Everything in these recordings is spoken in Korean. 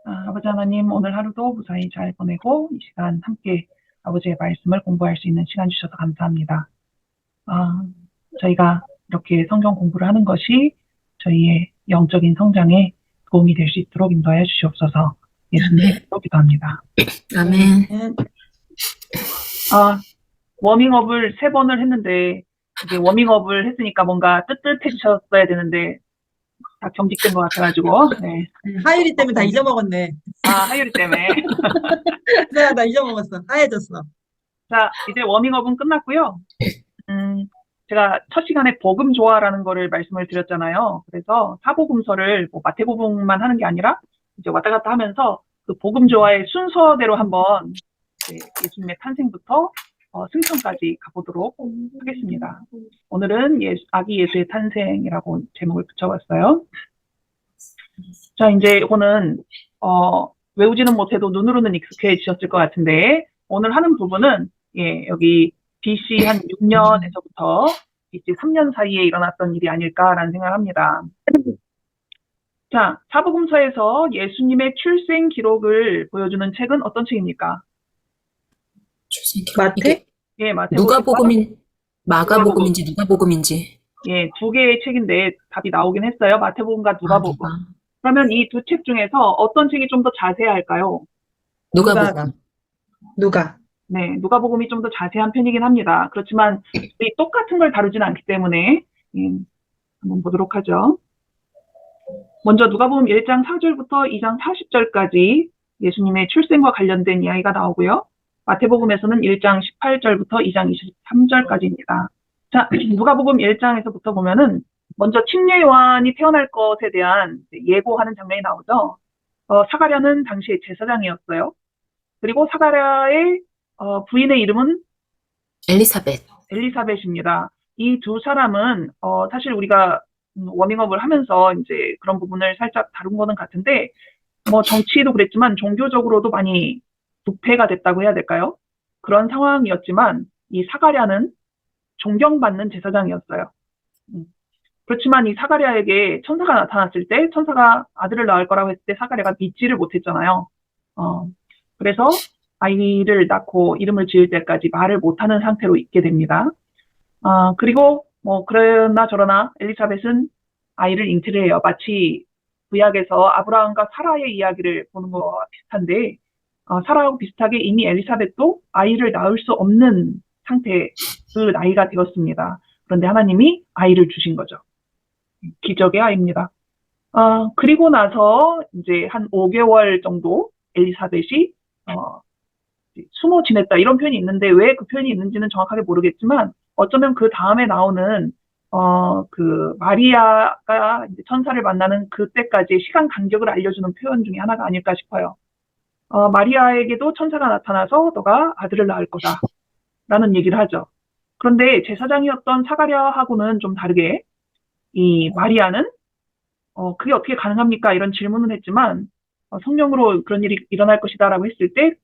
아버지 하나님, 오늘 하루도 무사히 잘 보내고 이 시간 함께 아버지의 말씀을 공부할 수 있는 시간 주셔서 감사합니다. 아, 저희가 이렇게 성경 공부를 하는 것이 저희의 영적인 성장에 도움이 될 수 있도록 인도하여 주시옵소서. 예수님의 이름으로 기도합니다. 아멘. 워밍업을 3번을 했는데 이제 워밍업을 했으니까 뭔가 뜨뜻해지셨어야 되는데 다 경직된 것 같아가지고. 네. 하율이 때문에 다 잊어먹었네. 하율이 때문에. 나 잊어먹었어. 하얘졌어. 자, 이제 워밍업은 끝났고요. 제가 첫 시간에 복음 조화라는 거를 말씀을 드렸잖아요. 그래서 사복음서를 뭐 마태복음만 하는 게 아니라 이제 왔다 갔다 하면서 그 복음 조화의 순서대로 한번 예수님의 탄생부터 승천까지 가보도록 하겠습니다. 오늘은 아기 예수의 탄생이라고 제목을 붙여봤어요. 자, 이제 이거는 외우지는 못해도 눈으로는 익숙해지셨을 것 같은데 오늘 하는 부분은 여기 BC 한 6년에서부터 BC 3년 사이에 일어났던 일이 아닐까라는 생각을 합니다. 자, 사복음서에서 예수님의 출생 기록을 보여주는 책은 어떤 책입니까? 마태? 예, 마가복음인지 누가복음인지. 예, 2개의 책인데 답이 나오긴 했어요. 마태복음과 누가복음. 그러면 이 2책 중에서 어떤 책이 좀 더 자세할까요? 누가? 네, 누가복음이 좀 더 자세한 편이긴 합니다. 그렇지만 이 똑같은 걸 다루지는 않기 때문에 한번 보도록 하죠. 먼저 누가복음 1장 4절부터 2장 40절까지 예수님의 출생과 관련된 이야기가 나오고요. 마태복음에서는 1장 18절부터 2장 23절까지입니다. 자, 누가복음 1장에서부터 보면은 먼저 침례 요한이 태어날 것에 대한 예고하는 장면이 나오죠. 사가랴는 당시에 제사장이었어요. 그리고 사가랴의 부인의 이름은 엘리사벳입니다. 이 두 사람은 사실 우리가 워밍업을 하면서 이제 그런 부분을 살짝 다룬 거는 같은데 뭐 정치도 그랬지만 종교적으로도 많이 부패가 됐다고 해야 될까요? 그런 상황이었지만 이 사가랴는 존경받는 제사장이었어요. 그렇지만 이 사가랴에게 천사가 나타났을 때 천사가 아들을 낳을 거라고 했을 때 사가랴가 믿지를 못했잖아요. 그래서 아이를 낳고 이름을 지을 때까지 말을 못하는 상태로 있게 됩니다. 그리고 뭐 그러나 저러나 엘리사벳은 아이를 잉태를 해요. 마치 구약에서 아브라함과 사라의 이야기를 보는 것과 비슷한데 사라하고 비슷하게 이미 엘리사벳도 아이를 낳을 수 없는 상태, 그 나이가 되었습니다. 그런데 하나님이 아이를 주신 거죠. 기적의 아이입니다. 그리고 나서 이제 한 5개월 정도 엘리사벳이 숨어 지냈다 이런 표현이 있는데 왜 그 표현이 있는지는 정확하게 모르겠지만 어쩌면 그 다음에 나오는 그 마리아가 이제 천사를 만나는 그때까지의 시간 간격을 알려주는 표현 중에 하나가 아닐까 싶어요. 마리아에게도 천사가 나타나서 너가 아들을 낳을 거다 라는 얘기를 하죠. 그런데 제사장이었던 사가랴하고는 좀 다르게 이 마리아는 그게 어떻게 가능합니까? 이런 질문을 했지만 성령으로 그런 일이 일어날 것이다 라고 했을 때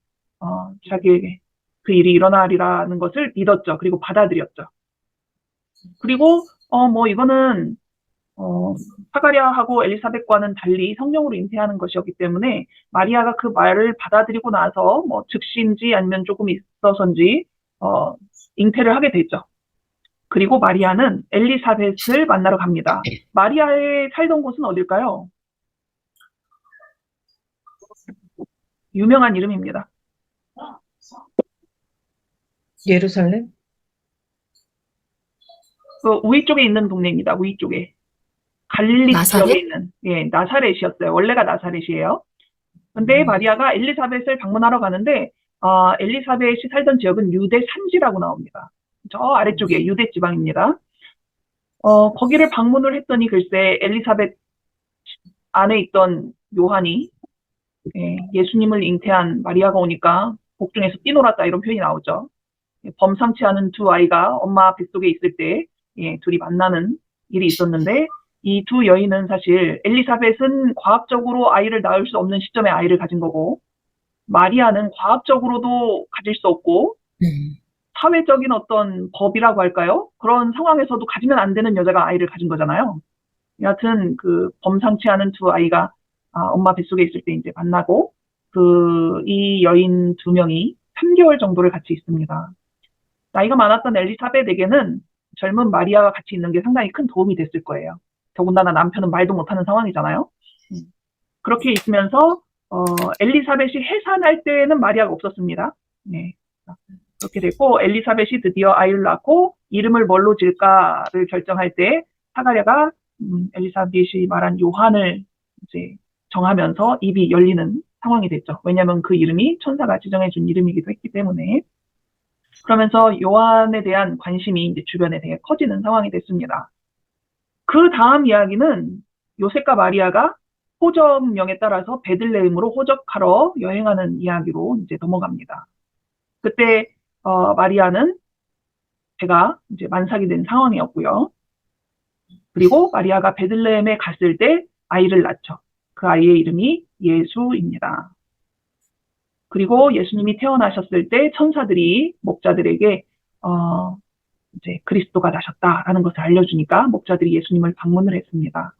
자기에게 그 일이 일어나리라는 것을 믿었죠. 그리고 받아들였죠. 그리고 뭐 이거는 사가랴하고 엘리사벳과는 달리 성령으로 잉태하는 것이었기 때문에 마리아가 그 말을 받아들이고 나서 뭐 즉시인지 아니면 조금 있어서인지 잉태를 하게 되죠. 그리고 마리아는 엘리사벳을 만나러 갑니다. 마리아의 살던 곳은 어딜까요? 유명한 이름입니다. 예루살렘? 그 우위 쪽에 있는 동네입니다. 우위 쪽에. 갈릴리 지역에 있는 나사렛이었어요. 원래가 나사렛이에요. 근데 마리아가 엘리사벳을 방문하러 가는데 엘리사벳이 살던 지역은 유대 산지라고 나옵니다. 저 아래쪽에 유대 지방입니다. 거기를 방문을 했더니 글쎄 엘리사벳 안에 있던 요한이 예수님을 잉태한 마리아가 오니까 복중에서 뛰놀았다 이런 표현이 나오죠. 범상치 않은 두 아이가 엄마 뱃속에 있을 때 둘이 만나는 일이 있었는데 이 두 여인은 사실 엘리사벳은 과학적으로 아이를 낳을 수 없는 시점에 아이를 가진 거고 마리아는 과학적으로도 가질 수 없고 사회적인 어떤 법이라고 할까요? 그런 상황에서도 가지면 안 되는 여자가 아이를 가진 거잖아요. 여하튼 그 범상치 않은 두 아이가 엄마 뱃속에 있을 때 이제 만나고, 이 여인 두 명이 3개월 정도를 같이 있습니다. 나이가 많았던 엘리사벳에게는 젊은 마리아가 같이 있는 게 상당히 큰 도움이 됐을 거예요. 더군다나 남편은 말도 못하는 상황이잖아요. 음. 그렇게 있으면서 엘리사벳이 해산할 때는 마리아가 없었습니다. 네. 그렇게 됐고 엘리사벳이 드디어 아이를 낳고 이름을 뭘로 지을까를 결정할 때 사가랴가 엘리사벳이 말한 요한을 이제 정하면서 입이 열리는 상황이 됐죠. 왜냐하면 그 이름이 천사가 지정해준 이름이기도 했기 때문에. 그러면서 요한에 대한 관심이 이제 주변에 되게 커지는 상황이 됐습니다. 그 다음 이야기는 요셉과 마리아가 호적명에 따라서 베들레헴으로 호적하러 여행하는 이야기로 이제 넘어갑니다. 그때 마리아는 배가 이제 만삭이 된 상황이었고요. 그리고 마리아가 베들레헴에 갔을 때 아이를 낳죠. 그 아이의 이름이 예수입니다. 그리고 예수님이 태어나셨을 때 천사들이 목자들에게 이제 그리스도가 나셨다라는 것을 알려주니까 목자들이 예수님을 방문을 했습니다.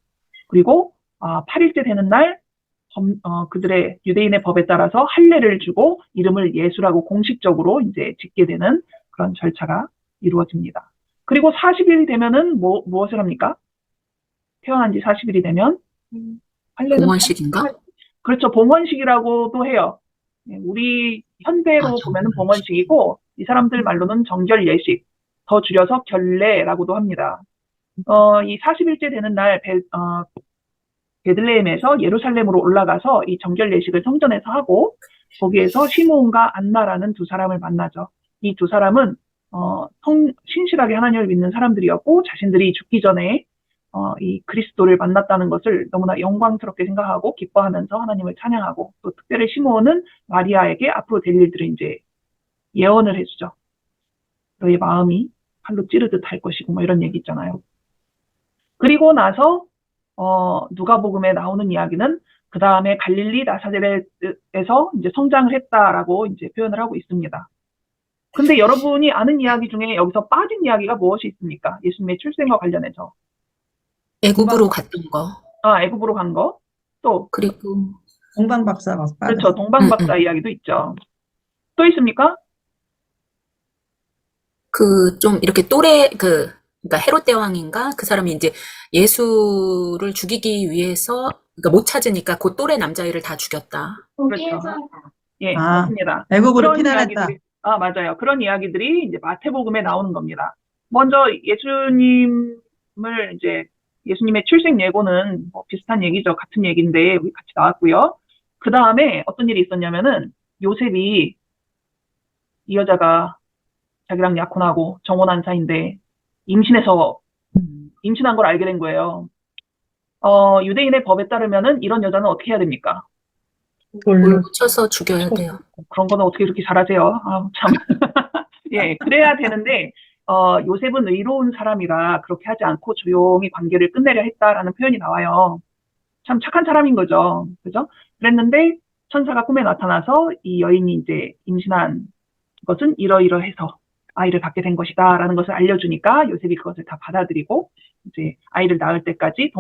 그리고 8일째 되는 날 그들의 유대인의 법에 따라서 할례를 주고 이름을 예수라고 공식적으로 이제 짓게 되는 그런 절차가 이루어집니다. 그리고 40일이 되면은 무엇을 합니까? 태어난 지 40일이 되면 할례는 봉헌식인가? 그렇죠. 봉헌식이라고도 해요. 우리 현대로 보면은 봉헌식이고 이 사람들 말로는 정결 예식, 더 줄여서 결례라고도 합니다. 이 40일째 되는 날 베들레헴에서 예루살렘으로 올라가서 이 정결 예식을 성전에서 하고 거기에서 시므온과 안나라는 두 사람을 만나죠. 이 두 사람은 신실하게 하나님을 믿는 사람들이었고 자신들이 죽기 전에 이 그리스도를 만났다는 것을 너무나 영광스럽게 생각하고 기뻐하면서 하나님을 찬양하고 또 특별히 시므온은 마리아에게 앞으로 될 일들을 이제 예언을 해주죠. 너의 마음이 칼로 찌르듯 할 것이고 뭐 이런 얘기 있잖아요. 그리고 나서 누가복음에 나오는 이야기는 그 다음에 갈릴리 나사렛에서 이제 성장을 했다라고 이제 표현을 하고 있습니다. 근데 여러분이 아는 이야기 중에 여기서 빠진 이야기가 무엇이 있습니까? 예수님의 출생과 관련해서. 애굽으로 갔던 거. 애굽으로 간 거. 또 그리고 동방박사가 그렇죠. 동방박사 이야기도 있죠. 또 있습니까? 좀 이렇게 그러니까 헤롯 대왕인가? 그 사람이 이제 예수를 죽이기 위해서, 그러니까 못 찾으니까 그 또래 남자애를 다 죽였다. 그렇죠. 예, 맞습니다. 애국으로 그런 피난했다. 맞아요. 그런 이야기들이 이제 마태복음에 나오는 겁니다. 먼저 예수님의 출생 예고는 뭐 비슷한 얘기죠. 같은 얘기인데 우리 같이 나왔고요. 그 다음에 어떤 일이 있었냐면은 요셉이 이 여자가 자기랑 약혼하고 정혼한 사이인데 임신한 걸 알게 된 거예요. 유대인의 법에 따르면은 이런 여자는 어떻게 해야 됩니까? 돌로 쳐서 죽여야 돼요. 그런 거는 어떻게 그렇게 잘하세요? 참. 예, 그래야 되는데, 요셉은 의로운 사람이라 그렇게 하지 않고 조용히 관계를 끝내려 했다라는 표현이 나와요. 참 착한 사람인 거죠. 그죠? 그랬는데, 천사가 꿈에 나타나서 이 여인이 이제 임신한 것은 이러이러해서 아이를 갖게 된 것이다 라는 것을 알려주니까 요셉이 그것을 다 받아들이고, 이제 아이를 낳을 때까지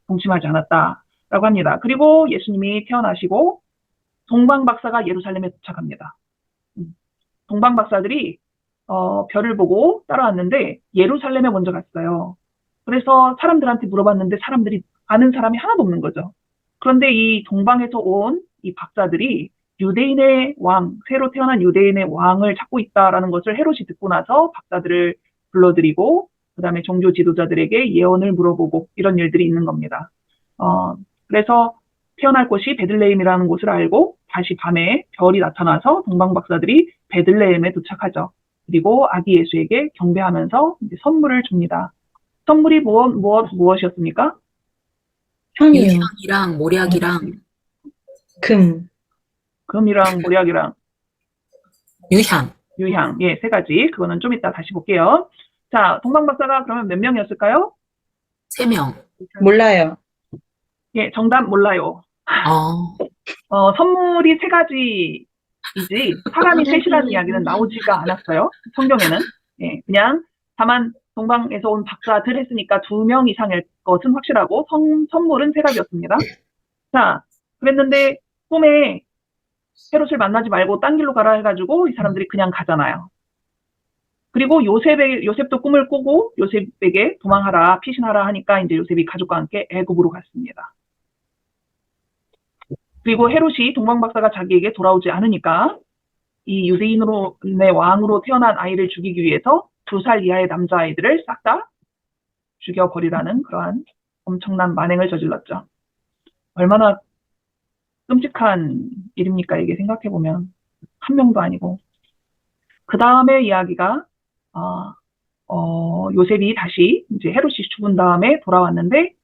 동침하지 않았다라고 합니다. 그리고 예수님이 태어나시고, 동방박사가 예루살렘에 도착합니다. 동방박사들이 별을 보고 따라왔는데 예루살렘에 먼저 갔어요. 그래서 사람들한테 물어봤는데 사람들이 아는 사람이 하나도 없는 거죠. 그런데 이 동방에서 온 이 박사들이 유대인의 왕, 새로 태어난 유대인의 왕을 찾고 있다라는 것을 헤롯이 듣고 나서 박사들을 불러들이고 그 다음에 종교 지도자들에게 예언을 물어보고 이런 일들이 있는 겁니다. 그래서 태어날 곳이 베들레헴이라는 곳을 알고 다시 밤에 별이 나타나서 동방박사들이 베들레헴에 도착하죠. 그리고 아기 예수에게 경배하면서 이제 선물을 줍니다. 선물이 무엇이었습니까? 향이요. 유향이랑 모략이랑 금이랑 모략이랑 유향. 예, 세 가지. 그거는 좀 이따 다시 볼게요. 자, 동방박사가 그러면 몇 명이었을까요? 3명. 몰라요. 예, 정답 몰라요. 선물이 3가지이지 사람이 셋이라는 이야기는 나오지가 않았어요. 성경에는. 예, 그냥 다만 동방에서 온 박사들 했으니까 2명 이상일 것은 확실하고 선물은 3가지였습니다. 자, 그랬는데 꿈에 헤롯을 만나지 말고 딴 길로 가라 해가지고 이 사람들이 그냥 가잖아요. 그리고 요셉도 꿈을 꾸고 요셉에게 도망하라, 피신하라 하니까 이제 요셉이 가족과 함께 애굽으로 갔습니다. 그리고 헤롯이 동방박사가 자기에게 돌아오지 않으니까 이 유대인의 왕으로 태어난 아이를 죽이기 위해서 2살 이하의 남자아이들을 싹 다 죽여버리라는 그러한 엄청난 만행을 저질렀죠. 얼마나 끔찍한 일입니까, 이게 생각해보면. 한 명도 아니고. 그 다음에 이야기가, 요셉이 다시 이제 헤롯이 죽은 다음에 돌아왔는데,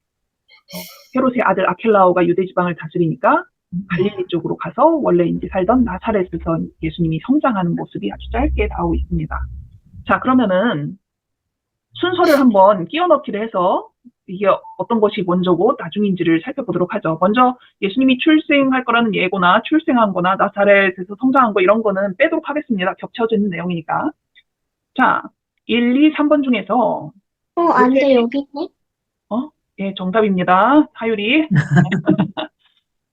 헤롯의 아들 아켈라오가 유대 지방을 다스리니까 갈릴리 쪽으로 가서 원래 이제 살던 나사렛에서 예수님이 성장하는 모습이 아주 짧게 나오고 있습니다. 자, 그러면은 순서를 한번 끼워 넣기를 해서 이게 어떤 것이 먼저고 나중인지를 살펴보도록 하죠. 먼저 예수님이 출생할 거라는 예고나 출생한 거나 나사렛에서 성장한 거 이런 거는 빼도록 하겠습니다. 겹쳐져 있는 내용이니까. 자, 1, 2, 3번 중에서 안 돼, 요셉이, 여기 있네. 예, 정답입니다. 하율이.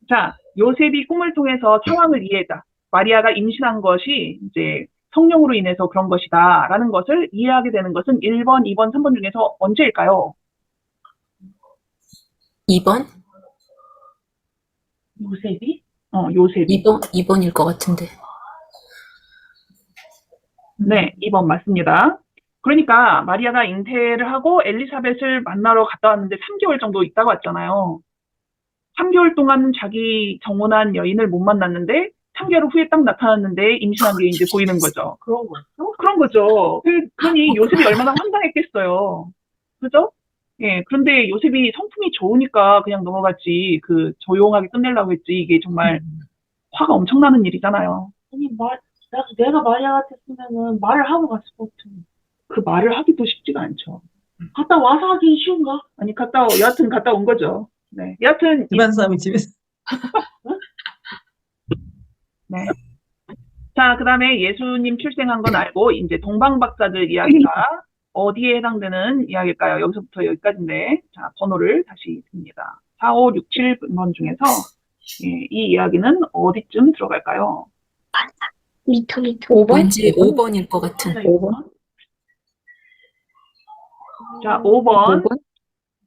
자, 요셉이 꿈을 통해서 상황을 이해했다. 마리아가 임신한 것이 이제 성령으로 인해서 그런 것이다 라는 것을 이해하게 되는 것은 1번, 2번, 3번 중에서 언제일까요? 2번? 요셉이? 요셉이. 2번일 것 같은데. 네, 2번 맞습니다. 그러니까 마리아가 잉태를 하고 엘리사벳을 만나러 갔다 왔는데 3개월 정도 있다가 왔잖아요. 3개월 동안 자기 정혼한 여인을 못 만났는데 3개월 후에 딱 나타났는데 임신한 게 이제 보이는 거죠. 그런 거였어? 그런 거죠. 그러니 요셉이 얼마나 황당했겠어요. 그죠? 예, 그런데 요셉이 성품이 좋으니까 그냥 넘어갔지, 조용하게 끝내려고 했지, 이게 정말 화가 엄청 나는 일이잖아요. 아니, 내가 마리아 같았으면은 말을 하고 갔을 것 같아. 그 말을 하기도 쉽지가 않죠. 갔다 와서 하기 쉬운가? 아니, 여하튼 갔다 온 거죠. 네. 여하튼, 집안 싸움이 집에서. 네. 자, 그 다음에 예수님 출생한 건 알고, 이제 동방박사들 이야기가 어디에 해당되는 이야기일까요? 여기서부터 여기까지인데, 자, 번호를 다시 듭니다. 4, 5, 6, 7번 중에서, 예, 이 이야기는 어디쯤 들어갈까요? 미터. 5번? 왠지 5번일 것 같은. 5번? 자, 5번. 5번?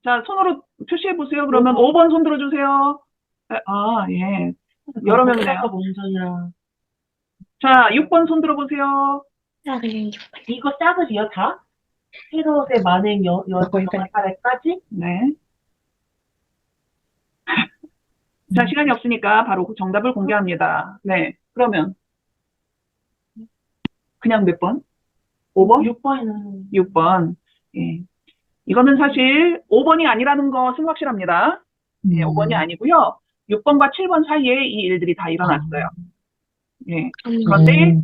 자, 손으로 표시해 보세요. 그러면 5번 손 들어주세요. 예. 여러 명이네요. 먼저야. 자, 6번 손 들어보세요. 이거 짝을이요, 다? 헤롯의 만행 여사까지? 네. 자, 시간이 없으니까 바로 정답을 공개합니다. 네. 그러면 그냥 몇 번? 5번? 6번이는 6번. 예. 이거는 사실 5번이 아니라는 것은 확실합니다. 예, 5번이 아니고요. 6번과 7번 사이에 이 일들이 다 일어났어요. 예. 그런데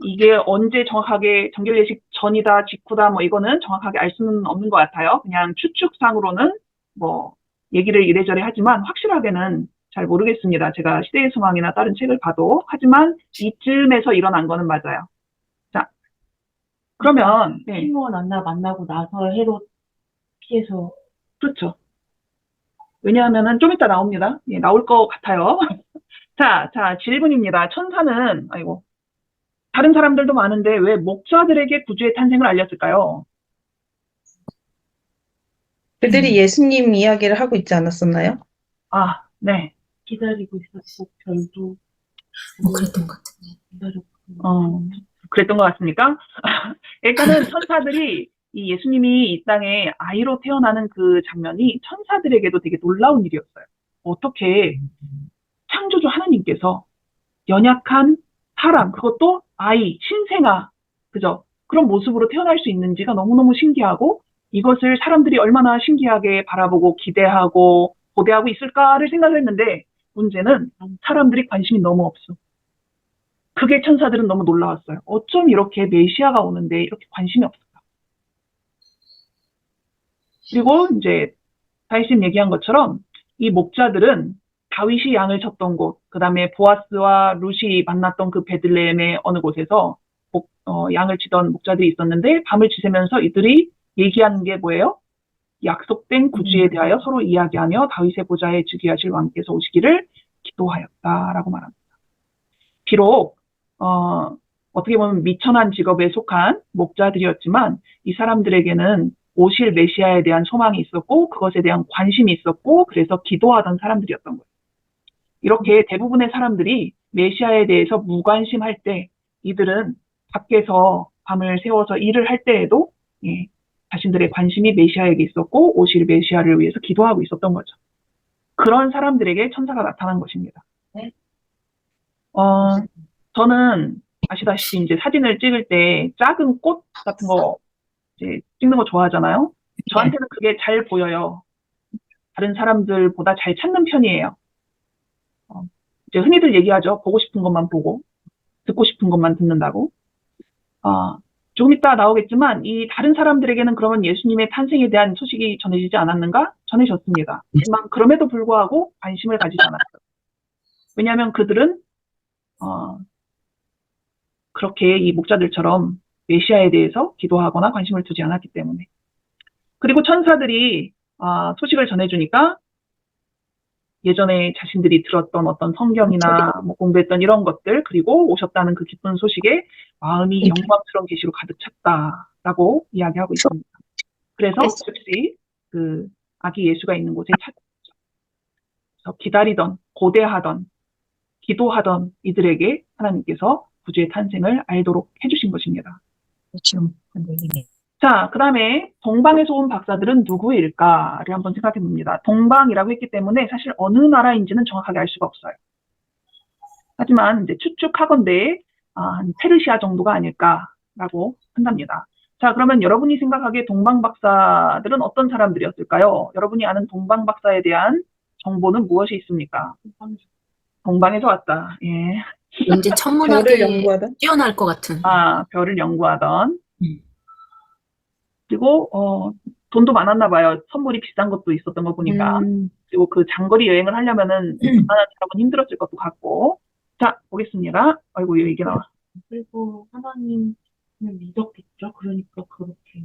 이게 언제 정확하게 정결 예식 전이다, 직후다, 뭐 이거는 정확하게 알 수는 없는 것 같아요. 그냥 추측상으로는 뭐 얘기를 이래저래 하지만 확실하게는 잘 모르겠습니다. 제가 시대의 소망이나 다른 책을 봐도. 하지만 이쯤에서 일어난 거는 맞아요. 자, 그러면 네. 시몬 안나 만나고 나서 헤롯 피해서. 그렇죠. 왜냐하면은 좀 이따 나옵니다. 예, 나올 것 같아요. 자, 질문입니다. 천사는 다른 사람들도 많은데 왜 목자들에게 구주의 탄생을 알렸을까요? 그들이 예수님 이야기를 하고 있지 않았었나요? 아, 네. 기다리고 있었고, 별도 뭐 그랬던 것 같은데. 기다렸고. 그랬던 것 같습니까? 일단은 천사들이 이 예수님이 이 땅에 아이로 태어나는 그 장면이 천사들에게도 되게 놀라운 일이었어요. 어떻게 창조주 하나님께서 연약한 사람, 그것도 아이, 신생아, 그죠? 그런 모습으로 태어날 수 있는지가 너무너무 신기하고 이것을 사람들이 얼마나 신기하게 바라보고 기대하고 고대하고 있을까를 생각을 했는데 문제는 사람들이 관심이 너무 없어. 그게 천사들은 너무 놀라웠어요. 어쩜 이렇게 메시아가 오는데 이렇게 관심이 없을까? 그리고 이제 다윗님 얘기한 것처럼 이 목자들은 다윗이 양을 쳤던 곳, 그 다음에 보아스와 룻이 만났던 그 베들레헴의 어느 곳에서 양을 치던 목자들이 있었는데 밤을 지새면서 이들이 얘기하는 게 뭐예요? 약속된 구주에 대하여 서로 이야기하며 다윗의 보좌에 즉위하실 왕께서 오시기를 기도하였다라고 말합니다. 비록 어떻게 보면 미천한 직업에 속한 목자들이었지만 이 사람들에게는 오실 메시아에 대한 소망이 있었고 그것에 대한 관심이 있었고 그래서 기도하던 사람들이었던 거예요. 이렇게 대부분의 사람들이 메시아에 대해서 무관심할 때 이들은 밖에서 밤을 새워서 일을 할 때에도 자신들의 관심이 메시아에게 있었고 오실 메시아를 위해서 기도하고 있었던 거죠. 그런 사람들에게 천사가 나타난 것입니다. 네. 저는 아시다시피 이제 사진을 찍을 때 작은 꽃 같은 거 이제 찍는 거 좋아하잖아요. 저한테는 그게 잘 보여요. 다른 사람들보다 잘 찾는 편이에요. 이제 흔히들 얘기하죠. 보고 싶은 것만 보고, 듣고 싶은 것만 듣는다고. 조금 이따 나오겠지만, 이 다른 사람들에게는 그러면 예수님의 탄생에 대한 소식이 전해지지 않았는가? 전해졌습니다. 하지만 그럼에도 불구하고 관심을 가지지 않았어요. 왜냐하면 그들은, 그렇게 이 목자들처럼 메시아에 대해서 기도하거나 관심을 두지 않았기 때문에. 그리고 천사들이 소식을 전해주니까 예전에 자신들이 들었던 어떤 성경이나 뭐 공부했던 이런 것들 그리고 오셨다는 그 기쁜 소식에 마음이 영광스러운 계시로 가득 찼다라고 이야기하고 있습니다. 그래서 즉시 그 아기 예수가 있는 곳에 찾았죠. 기다리던, 고대하던, 기도하던 이들에게 하나님께서 구주의 탄생을 알도록 해주신 것입니다. 자, 그 다음에 동방에서 온 박사들은 누구일까를 한번 생각해 봅니다. 동방이라고 했기 때문에 사실 어느 나라인지는 정확하게 알 수가 없어요. 하지만 이제 추측하건대 한 페르시아 정도가 아닐까라고 한답니다. 자, 그러면 여러분이 생각하기에 동방 박사들은 어떤 사람들이었을까요? 여러분이 아는 동방 박사에 대한 정보는 무엇이 있습니까? 동방에서 왔다. 예. 왠지 별을 천문학에 연구하던? 뛰어날 것 같은. 별을 연구하던. 그리고 돈도 많았나 봐요. 선물이 비싼 것도 있었던 거 보니까. 그리고 그 장거리 여행을 하려면은 웬만한 사람은 힘들었을 것도 같고. 자, 보겠습니다. 아이고, 이게 나와. 그리고 하나님을 믿었겠죠. 그러니까 그렇게.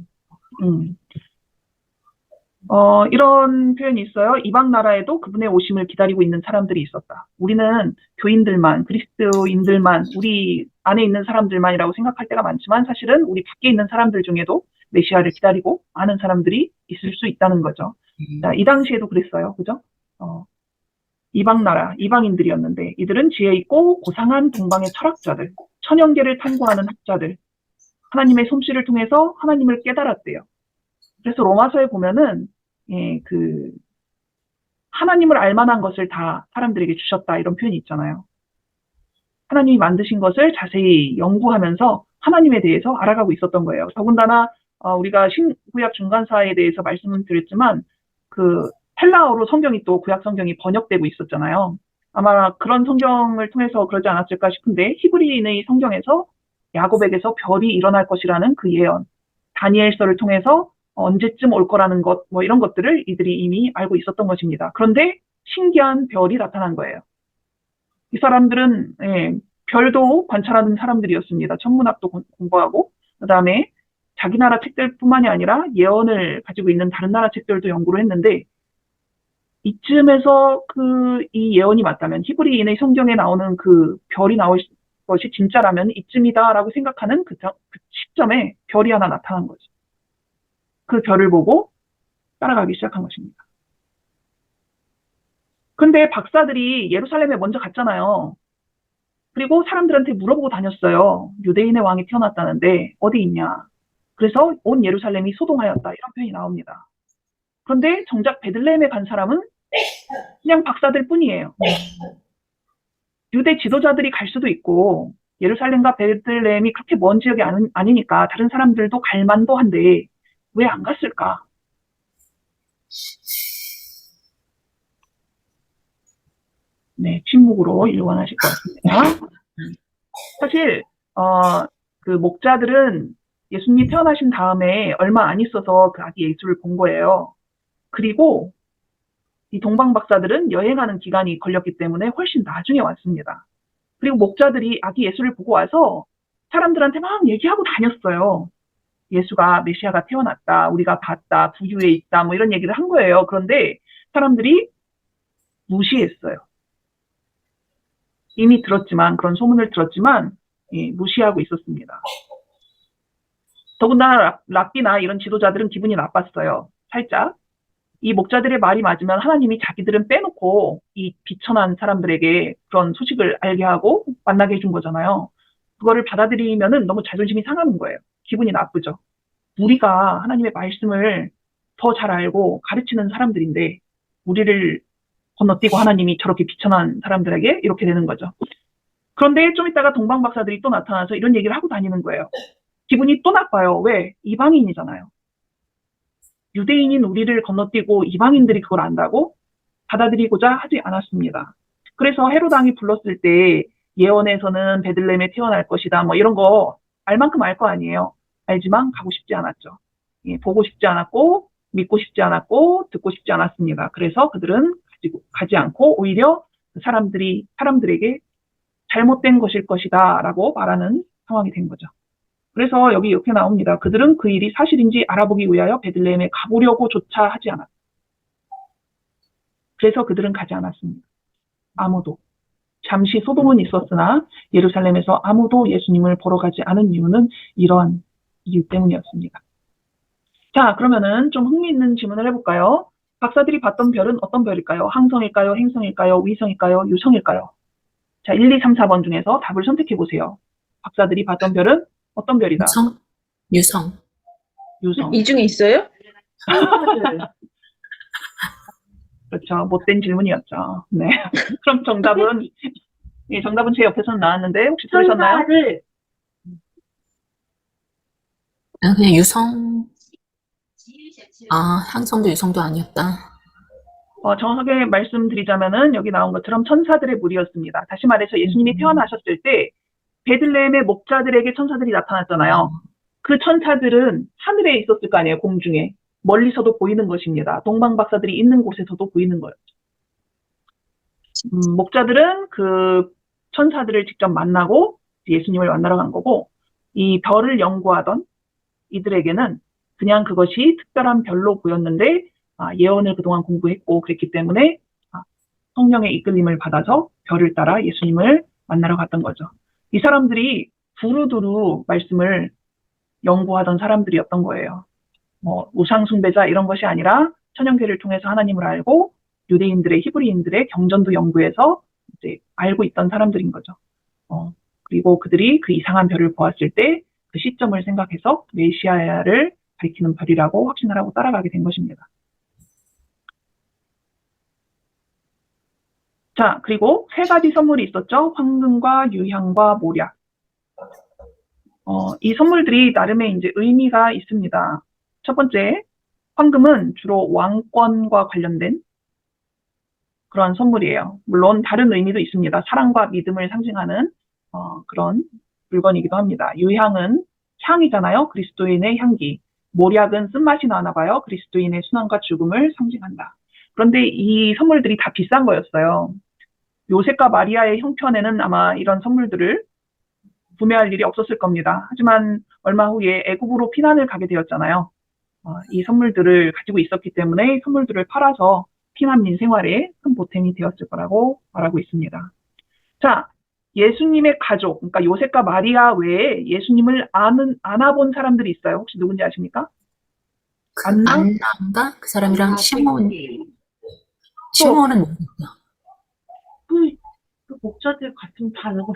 이런 표현이 있어요. 이방 나라에도 그분의 오심을 기다리고 있는 사람들이 있었다. 우리는 교인들만, 그리스도인들만, 우리 안에 있는 사람들만이라고 생각할 때가 많지만 사실은 우리 밖에 있는 사람들 중에도 메시아를 기다리고 아는 사람들이 있을 수 있다는 거죠. 자, 이 당시에도 그랬어요. 그죠? 이방 나라, 이방인들이었는데 이들은 지혜 있고 고상한 동방의 철학자들, 천연계를 탐구하는 학자들, 하나님의 솜씨를 통해서 하나님을 깨달았대요. 그래서 로마서에 보면은 하나님을 알만한 것을 다 사람들에게 주셨다 이런 표현이 있잖아요. 하나님이 만드신 것을 자세히 연구하면서 하나님에 대해서 알아가고 있었던 거예요. 더군다나 우리가 신구약 중간사에 대해서 말씀을 드렸지만 그 헬라어로 성경이 또 구약 성경이 번역되고 있었잖아요. 아마 그런 성경을 통해서 그러지 않았을까 싶은데 히브리인의 성경에서 야곱에게서 별이 일어날 것이라는 그 예언, 다니엘서를 통해서 언제쯤 올 거라는 것, 뭐 이런 것들을 이들이 이미 알고 있었던 것입니다. 그런데 신기한 별이 나타난 거예요. 이 사람들은 별도 관찰하는 사람들이었습니다. 천문학도 공부하고 그다음에 자기 나라 책들뿐만이 아니라 예언을 가지고 있는 다른 나라 책들도 연구를 했는데 이쯤에서 이 예언이 맞다면 히브리인의 성경에 나오는 그 별이 나올 것이 진짜라면 이쯤이다라고 생각하는 그 시점에 별이 하나 나타난 거죠. 그 별을 보고 따라가기 시작한 것입니다. 근데 박사들이 예루살렘에 먼저 갔잖아요. 그리고 사람들한테 물어보고 다녔어요. 유대인의 왕이 태어났다는데 어디 있냐. 그래서 온 예루살렘이 소동하였다. 이런 표현이 나옵니다. 그런데 정작 베들레헴에 간 사람은 그냥 박사들 뿐이에요. 유대 지도자들이 갈 수도 있고 예루살렘과 베들레헴이 그렇게 먼 지역이 아니니까 다른 사람들도 갈 만도 한데 왜 안 갔을까? 네, 침묵으로 일관하실 것 같습니다. 사실 그 목자들은 예수님이 태어나신 다음에 얼마 안 있어서 그 아기 예수를 본 거예요. 그리고 이 동방 박사들은 여행하는 기간이 걸렸기 때문에 훨씬 나중에 왔습니다. 그리고 목자들이 아기 예수를 보고 와서 사람들한테 막 얘기하고 다녔어요. 예수가 메시아가 태어났다, 우리가 봤다, 부유에 있다, 뭐 이런 얘기를 한 거예요. 그런데 사람들이 무시했어요. 이미 들었지만, 그런 소문을 들었지만, 예, 무시하고 있었습니다. 더군다나 랍비나 이런 지도자들은 기분이 나빴어요. 살짝. 이 목자들의 말이 맞으면 하나님이 자기들은 빼놓고 이 비천한 사람들에게 그런 소식을 알게 하고 만나게 해준 거잖아요. 그거를 받아들이면은 너무 자존심이 상하는 거예요. 기분이 나쁘죠. 우리가 하나님의 말씀을 더 잘 알고 가르치는 사람들인데 우리를 건너뛰고 하나님이 저렇게 비천한 사람들에게 이렇게 되는 거죠. 그런데 좀 이따가 동방 박사들이 또 나타나서 이런 얘기를 하고 다니는 거예요. 기분이 또 나빠요. 왜? 이방인이잖아요. 유대인인 우리를 건너뛰고 이방인들이 그걸 안다고 받아들이고자 하지 않았습니다. 그래서 헤롯 왕이 불렀을 때 예언에서는 베들레헴에 태어날 것이다, 뭐 이런 거 알 만큼 알 거 아니에요. 알지만 가고 싶지 않았죠. 예, 보고 싶지 않았고 믿고 싶지 않았고 듣고 싶지 않았습니다. 그래서 그들은 가지 않고 오히려 사람들에게 잘못된 것일 것이다 라고 말하는 상황이 된 거죠. 그래서 여기 이렇게 나옵니다. 그들은 그 일이 사실인지 알아보기 위하여 베들레헴에 가보려고조차 하지 않았다. 그래서 그들은 가지 않았습니다. 아무도. 잠시 소동은 있었으나 예루살렘에서 아무도 예수님을 보러 가지 않은 이유는 이러한 이유 때문이었습니다. 자, 그러면은 좀 흥미있는 질문을 해볼까요? 박사들이 봤던 별은 어떤 별일까요? 항성일까요? 행성일까요? 위성일까요? 유성일까요? 자, 1, 2, 3, 4번 중에서 답을 선택해보세요. 박사들이 봤던 별은 어떤 별이다? 유성. 유성. 이 중에 있어요? 그렇죠. 못된 질문이었죠. 네. 그럼 정답은, 예, 정답은 제 옆에서 나왔는데, 혹시 들으셨나요? 천사를 그냥 유성. 항성도 유성도 아니었다. 정확하게 말씀드리자면은, 여기 나온 것처럼 천사들의 무리였습니다. 다시 말해서 예수님이 태어나셨을 때, 베들레헴의 목자들에게 천사들이 나타났잖아요. 그 천사들은 하늘에 있었을 거 아니에요, 공중에. 멀리서도 보이는 것입니다. 동방 박사들이 있는 곳에서도 보이는 거예요. 목자들은 그 천사들을 직접 만나고 예수님을 만나러 간 거고, 이 별을 연구하던 이들에게는 그냥 그것이 특별한 별로 보였는데, 예언을 그동안 공부했고 그랬기 때문에 성령의 이끌림을 받아서 별을 따라 예수님을 만나러 갔던 거죠. 이 사람들이 두루두루 말씀을 연구하던 사람들이었던 거예요. 뭐 우상숭배자 이런 것이 아니라 천연계를 통해서 하나님을 알고 유대인들의 히브리인들의 경전도 연구해서 이제 알고 있던 사람들인 거죠. 그리고 그들이 그 이상한 별을 보았을 때 그 시점을 생각해서 메시아를 가리키는 별이라고 확신을 하고 따라가게 된 것입니다. 자, 그리고 세 가지 선물이 있었죠. 황금과 유향과 모략. 이 선물들이 나름의 이제 의미가 있습니다. 첫 번째, 황금은 주로 왕권과 관련된 그런 선물이에요. 물론 다른 의미도 있습니다. 사랑과 믿음을 상징하는 그런 물건이기도 합니다. 유향은 향이잖아요. 그리스도인의 향기. 모략은 쓴맛이 나나 봐요. 그리스도인의 순환과 죽음을 상징한다. 그런데 이 선물들이 다 비싼 거였어요. 요셉과 마리아의 형편에는 아마 이런 선물들을 구매할 일이 없었을 겁니다. 하지만 얼마 후에 애굽으로 피난을 가게 되었잖아요. 이 선물들을 가지고 있었기 때문에 선물들을 팔아서 피난민 생활에 큰 보탬이 되었을 거라고 말하고 있습니다. 자, 예수님의 가족, 그러니까 요셉과 마리아 외에 예수님을 안아본 사람들이 있어요. 혹시 누군지 아십니까? 안나인가? 그 사람이랑 시몬은 모르겠다. 그 목자들 같은 단어가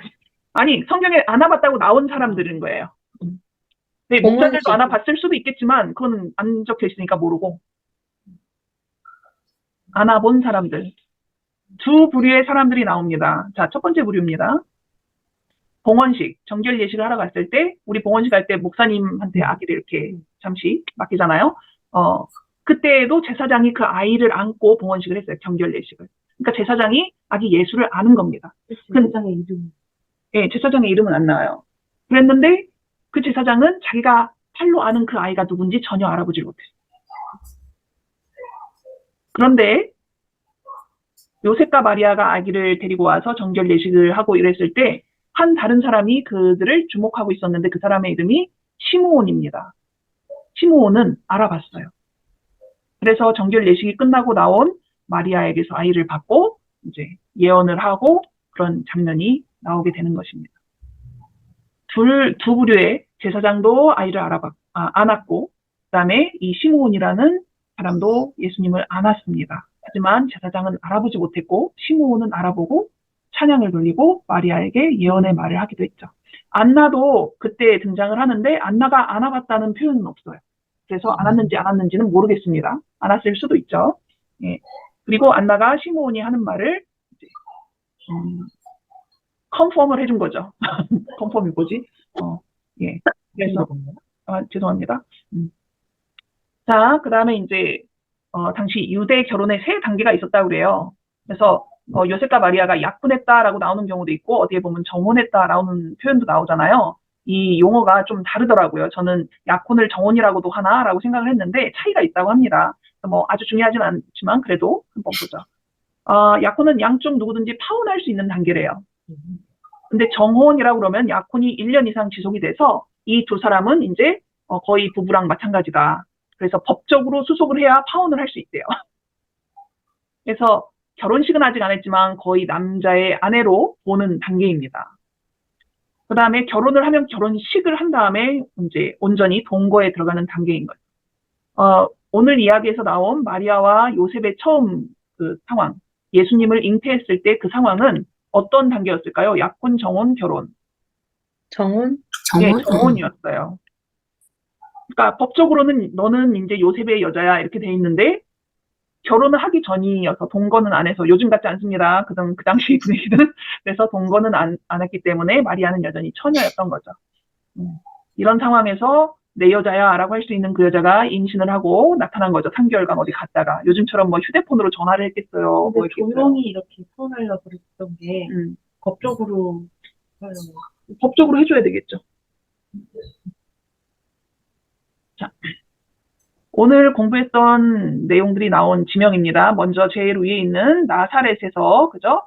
아니, 성경에 안아봤다고 나온 사람들인 거예요. 네, 목자들도 안아봤을 수도 있겠지만 그건 안 적혀 있으니까 모르고. 안아본 사람들. 두 부류의 사람들이 나옵니다. 자, 첫 번째 부류입니다. 봉헌식, 정결 예식을 하러 갔을 때, 우리 봉헌식 할 때 목사님한테 아기를 이렇게 잠시 맡기잖아요. 그때에도 제사장이 그 아이를 안고 봉헌식을 했어요. 정결 예식을. 그러니까 제사장이 아기 예수를 아는 겁니다. 제사장의 이름. 예, 제사장의 이름은 안 나와요. 그랬는데 그 제사장은 자기가 팔로 아는 그 아이가 누군지 전혀 알아보지 못했어요. 그런데 요셉과 마리아가 아기를 데리고 와서 정결 예식을 하고 이랬을 때 한 다른 사람이 그들을 주목하고 있었는데 그 사람의 이름이 시므온입니다. 시므온은 알아봤어요. 그래서 정결 예식이 끝나고 나온 마리아에게서 아이를 받고 이제 예언을 하고 그런 장면이 나오게 되는 것입니다. 두 부류의 제사장도 아이를 안았고, 그 다음에 이 시므온이라는 사람도 예수님을 안았습니다. 하지만 제사장은 알아보지 못했고, 시므온은 알아보고 찬양을 돌리고 마리아에게 예언의 말을 하기도 했죠. 안나도 그때 등장을 하는데 안나가 안아봤다는 표현은 없어요. 그래서 안았는지 안 안았는지는 모르겠습니다. 안았을 수도 있죠. 예. 그리고 안나가 시므온이 하는 말을 이제, 컨펌을 해준 거죠. 컨펌이 뭐지? 예. 그래서, 죄송합니다. 자, 그 다음에 이제, 당시 유대 결혼의 세 단계가 있었다고 그래요. 그래서, 요셉과 마리아가 약혼했다라고 나오는 경우도 있고, 어디에 보면 정혼했다 나오는 표현도 나오잖아요. 이 용어가 좀 다르더라고요. 저는 약혼을 정혼이라고도 하나라고 생각을 했는데, 차이가 있다고 합니다. 뭐, 아주 중요하진 않지만, 그래도 한번 보죠. 약혼은 양쪽 누구든지 파혼할 수 있는 단계래요. 근데 정혼이라고 그러면 약혼이 1년 이상 지속이 돼서 이 두 사람은 이제 거의 부부랑 마찬가지다. 그래서 법적으로 수속을 해야 파혼을 할 수 있대요. 그래서 결혼식은 아직 안 했지만 거의 남자의 아내로 보는 단계입니다. 그 다음에 결혼을 하면 결혼식을 한 다음에 이제 온전히 동거에 들어가는 단계인 거죠. 오늘 이야기에서 나온 마리아와 요셉의 처음 그 상황, 예수님을 잉태했을 때 그 상황은 어떤 단계였을까요? 약혼, 정혼, 결혼. 정혼? 네, 정혼? 정혼이었어요. 그러니까 법적으로는 너는 이제 요셉의 여자야 이렇게 돼 있는데 결혼을 하기 전이어서 동거는 안 해서 요즘 같지 않습니다. 그 당시 분위기는. 그래서 동거는 안 했기 때문에 마리아는 여전히 처녀였던 거죠. 이런 상황에서 내 여자야 라고 할 수 있는 그 여자가 임신을 하고 나타난 거죠. 3개월간 어디 갔다가. 요즘처럼 뭐 휴대폰으로 전화를 했겠어요. 뭐 근데 조용히 이렇게 표현하려고 그랬던 게 법적으로 하려고. 법적으로 해줘야 되겠죠. 자, 오늘 공부했던 내용들이 나온 지명입니다. 먼저 제일 위에 있는 나사렛에서, 그죠?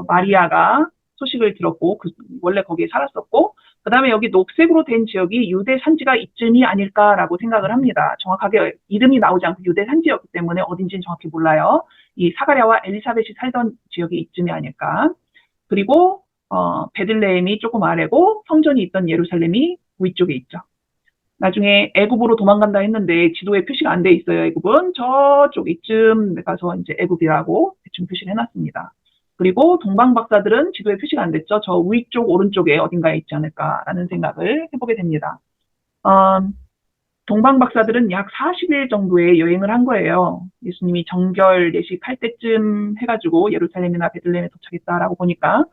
마리아가 소식을 들었고, 원래 거기에 살았었고, 그 다음에 여기 녹색으로 된 지역이 유대 산지가 이쯤이 아닐까라고 생각을 합니다. 정확하게 이름이 나오지 않고 유대 산지였기 때문에 어딘지는 정확히 몰라요. 이 사가랴와 엘리사벳이 살던 지역이 이쯤이 아닐까. 그리고, 베들레헴이 조금 아래고, 성전이 있던 예루살렘이 위쪽에 있죠. 나중에 애굽으로 도망간다 했는데 지도에 표시가 안 돼 있어요. 애굽은 저쪽 이쯤 가서 이제 애굽이라고 대충 표시를 해놨습니다. 그리고 동방 박사들은 지도에 표시가 안 됐죠. 저 위쪽 오른쪽에 어딘가에 있지 않을까라는 생각을 해보게 됩니다. 동방 박사들은 약 40일 정도의 여행을 한 거예요. 예수님이 정결 예식할 때쯤 해가지고 예루살렘이나 베들레헴에 도착했다라고 보니까.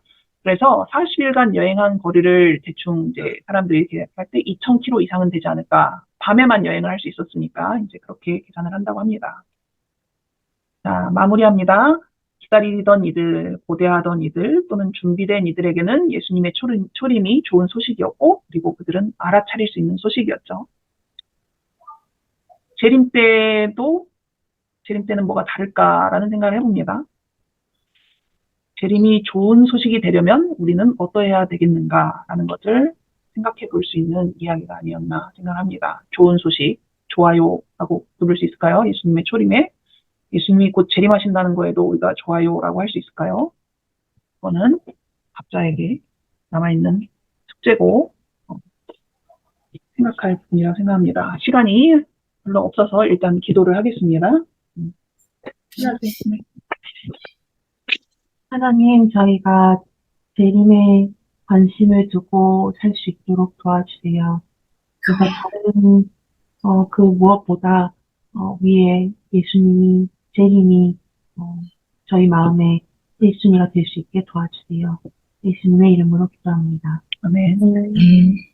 그래서 40일간 여행한 거리를 대충 이제 사람들이 계획할 때 2,000km 이상은 되지 않을까. 밤에만 여행을 할 수 있었으니까 이제 그렇게 계산을 한다고 합니다. 자, 마무리합니다. 기다리던 이들, 고대하던 이들 또는 준비된 이들에게는 예수님의 초림이 좋은 소식이었고 그리고 그들은 알아차릴 수 있는 소식이었죠. 재림 때는 뭐가 다를까라는 생각을 해봅니다. 재림이 좋은 소식이 되려면 우리는 어떠해야 되겠는가라는 것을 생각해 볼 수 있는 이야기가 아니었나 생각합니다. 좋은 소식, 좋아요라고 부를 수 있을까요? 예수님의 초림에 예수님이 곧 재림하신다는 거에도 우리가 좋아요라고 할 수 있을까요? 그거는 각자에게 남아있는 숙제고 생각할 부분이라고 생각합니다. 시간이 별로 없어서 일단 기도를 하겠습니다. 하나님, 저희가 재림에 관심을 두고 살 수 있도록 도와주세요. 그래서 다른 그 무엇보다 위에 예수님이 재림이 저희 마음에 1순위가 될 수 있게 도와주세요. 예수님의 이름으로 기도합니다. 아멘. 네.